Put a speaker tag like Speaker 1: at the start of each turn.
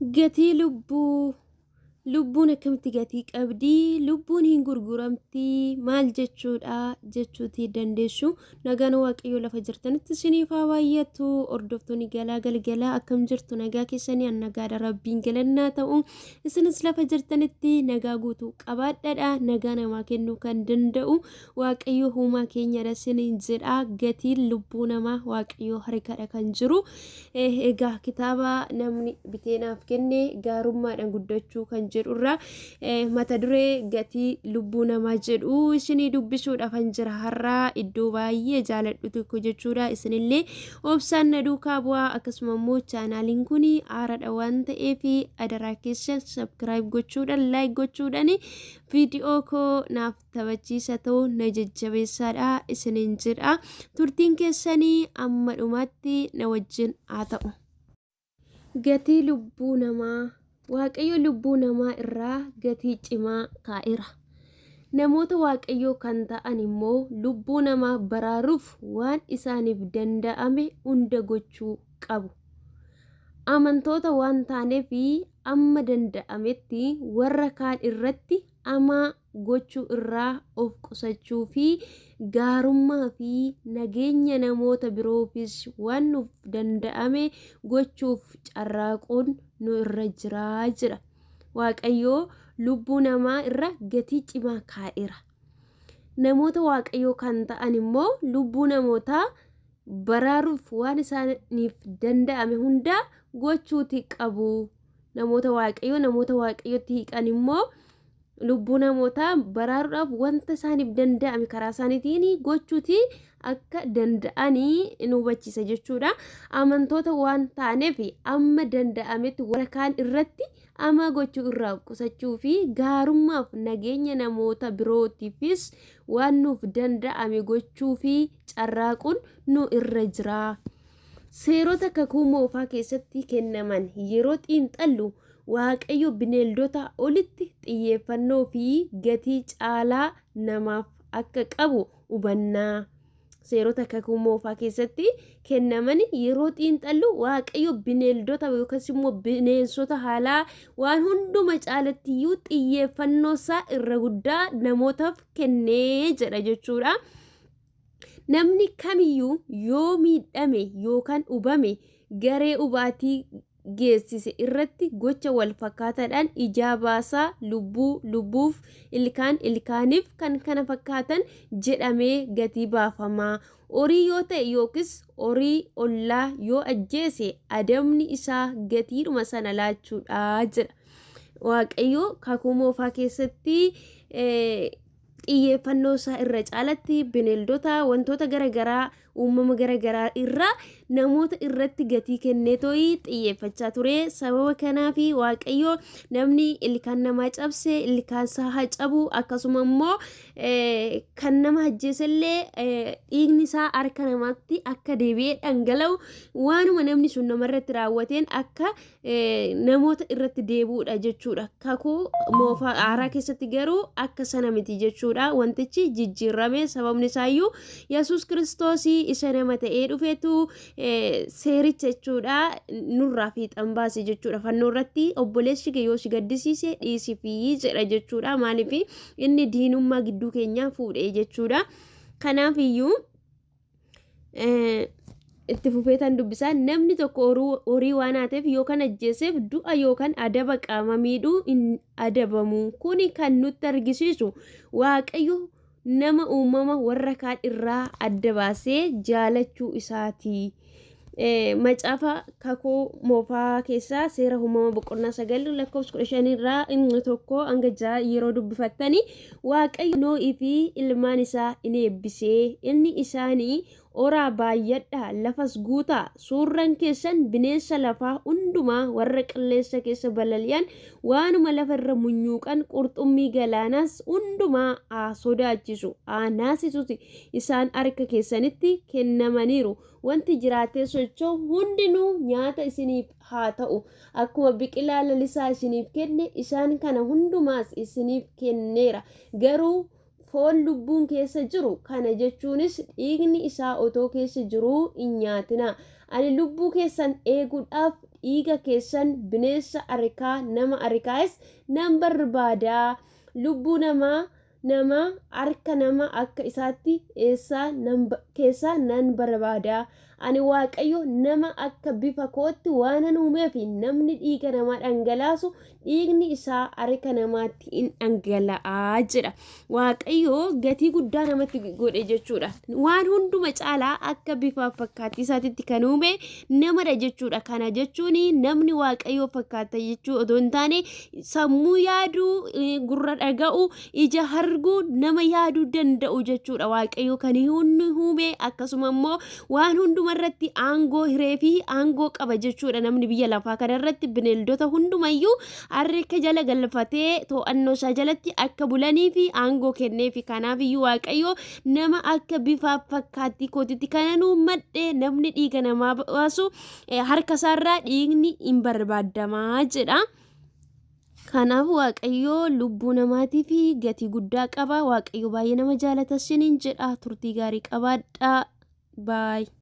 Speaker 1: Gatii lubbuun akkamitti gatii qabdii? Lubbuun hin gurguramtii maal jechuudha jechuutii dandeessu. Nagaan waaqayyo lafa jirtanitti isiniif haa baay'atu. Hordoftoonni galgalaa akkam jirtu? Nagaa keessanii nagaadha, rabbiin galannaa ta'u. Isinis lafa jirtanitti nagaa guutuu qabaadhaadha. Nagaa namaa kennuu kan danda'u waaqayyo uumaa keenyadha isiniin jedha. Gatiin lubbuu namaa waaqayyo harkadha kan jiru. Egaa kitaaba namni biteenaaf kenne gaarummaadhaan guddachuu kan jedhurra mata duree gatii lubbuu namaa jedhu isinii dubbisuudhaaf jira har'aa iddoo baay'ee jaaladhu tokko jechuudha. Isinillee obsaan na duukaa bu'aa. Akkasuma immoo chaanaaliin kun haaradha waan ta'eef adaraa keessa subscribe gochuudhaan like gochuudhaan viidiyoo koo naaf taphachiisa ta'u na jajjabeessaadha isiniin jedha. Turtiin keessanii amma dhumaatti na wajjin haa ta'u. Gatii lubbuu namaa waaqayyo lubbuu namaa irraa gatii cimaa kaa'eera. Namoota waaqayyo kan ta'an immoo lubbuu namaa baraaruuf waan isaaniif danda'ame hunda gochuu qabu. Amantoota waan taaneef amma danda'ametti warra kaan irratti amaa gochuu irraa of qusachuu fi gaarummaa fi nageenya namoota biroofis waan nuuf danda'ame gochuuf carraaquun nu irra jira. Waaqayyo lubbuu namaa irra gatii cimaa kaa'eera. Namoota waaqayyo kan ta'an immoo lubbuu namootaa baraaruuf waan isaaniif danda'ame hunda gochuuti qabu. Namoota waaqayyotti hiiqan immoo lubbuu namootaa baraaruudhaaf wanta isaaniif danda'ame karaa isaaniitiin gochuuti akka danda'anii nu hubachiisa jechuudha. Amantoota waan taaneef amma danda'ametti warra kaan irratti ama gochuu irraa qusachuu fi gaarummaaf nageenya namoota birootiifis waan nuuf danda'ame gochuu fi carraaquun nu irra jira. Seerota kakuu moofaa keessatti kennaman yeroo xiinxallu waaqayyo bineeldota olitti xiyyeeffannoo fi gatii caalaa namaaf akka qabu hubannaa. Seerota kakuu moofaa keessatti kennaman yeroo xiinxallu waaqayyo bineeldota yookaas immoo bineensota haalaa waan hunduma caalattiyyuu xiyyeeffannoo isaa irra guddaa namootaaf kennee jedha jechuudha. Namni kamiyyuu yoo miidhame yookaan hubame garee hubaatii geessise irratti gocha wal fakkaataadhaan ijaa baasaa lubbuuf ilkaaniif kan kana fakkaatan jedhamee gatii baafamaa. Horii yoo ta'e yookiis horii ollaa yoo ajjeese adabni isaa gatiidhuma sana laachuudha jedha. Waaqayyo kakuu moofaa keessatti xiyyeeffannoo isaa irra caalatti bineeldota wantoota garagaraa uumama garagaraa irraa namoota irratti gatii kennee tooyi xiyyeeffachaa ture. Sababa kanaaf waaqayyo namni ilkaan namaa cabse ilkaan isaa haa cabu. Akkasuma immoo kan nama ajjeesellee dhiigni isaa harka namaatti akka deebi'ee dhangala'u waanuma namni sun namarratti raawwateen akka namoota irratti deebuudha jechuudha. Kakuu moofaa haaraa keessatti garuu akka sana miti jechuudha. Wantichi jijjiirame sababni isaayyuu Yesuus Kiristoos isa nama ta'ee dhufetu seericha jechuudha nurraa fiixan baase jechuudha. Fannoo irratti obboleessi kee yoo si gaddisiise dhiisifi jedha jechuudha. Maaliif inni diinummaa gidduu keenyaa fuudhee jechuudha. Kanaaf iyyuu itti fufeetan dubbisaa namni tokko horii waan haateef yookaan ajjeeseef du'a yookaan adaba qaama miidhuu hin adabamu. Kuni kan nutti argisiisu waaqayyo nama uumama warra kaan irraa adda baasee jaalachuu isaati. Macaafa kakuu moofaa keessaa seera uumama boqonnaa 9 lakkoofsa 15 irraa inni tokko hanga 6 yeroo dubbifattani waaqayyo Nohii fi ilmaan isaa in eebbisee inni isaanii oraa baay'adha lafas guutaa suurran keessan bineensa lafaa hundumaa warra qilleessa keessa balali'an waanuma lafarra munyuuqan qurxummii galaanaas hundumaa haa sodaachisu haa naasisuuti isaan harka keessanitti kennamaniiru. Wanti jiraatee socho'u hundinuu nyaata isiniif haa ta'u. Akkuma biqilaa lalisaa isiniif kenne isaan kana hundumaas isiniif kenneera. Garuu foon lubbuun keessa jiru kana jechuunis dhiigni isaa otoo keessa jiru hin nyaatina. Ani lubbuu keessan eeguudhaaf dhiiga keessan bineensa arikaa nama arikaas nan barbaada. Lubbuu nama harka nama akka isaatti keessaa nan barbaada. Ani waaqayyo nama akka bifa kootti waan uumeef namni dhiiga namaa dhangalaasu dhiigni isaa harka namaatti hin dhangala'aa jedha. Waaqayyo gatii guddaa namatti godhe jechuudha. Waan hunduma caalaa akka bifa fakkaattii isaatitti kan uume namadha jechuudha. Kana jechuun namni waaqayyo fakkaata jechuu otoo hin taane sammuu yaaduu, gurra dhaga'u, ija arguu nama yaaduu danda'u jechuudha. Waaqayyo kan hundi uume akkasuma immoo waan hundumarratti aangoo hiree fi aangoo qaba jechuudha. Namni biyya lafaa kanarratti bineeldota hundumayyuu harka jala galfatee to'annoo isaa jalatti akka bulanii fi aangoo kennee fi kanaafiyyuu waaqayyo nama akka bifa fakkaattii kootitti kanan uumadhe namni dhiiga namaa baasu harka isaarraa dhiigni hin barbaadamaa jedha. Kanaaf waaqayyo lubbuu namaatii fi gatii guddaa qaba. Waaqayyo baay'ee nama jaalata siniin jedha. Turtii gaarii qabaadha. Baay.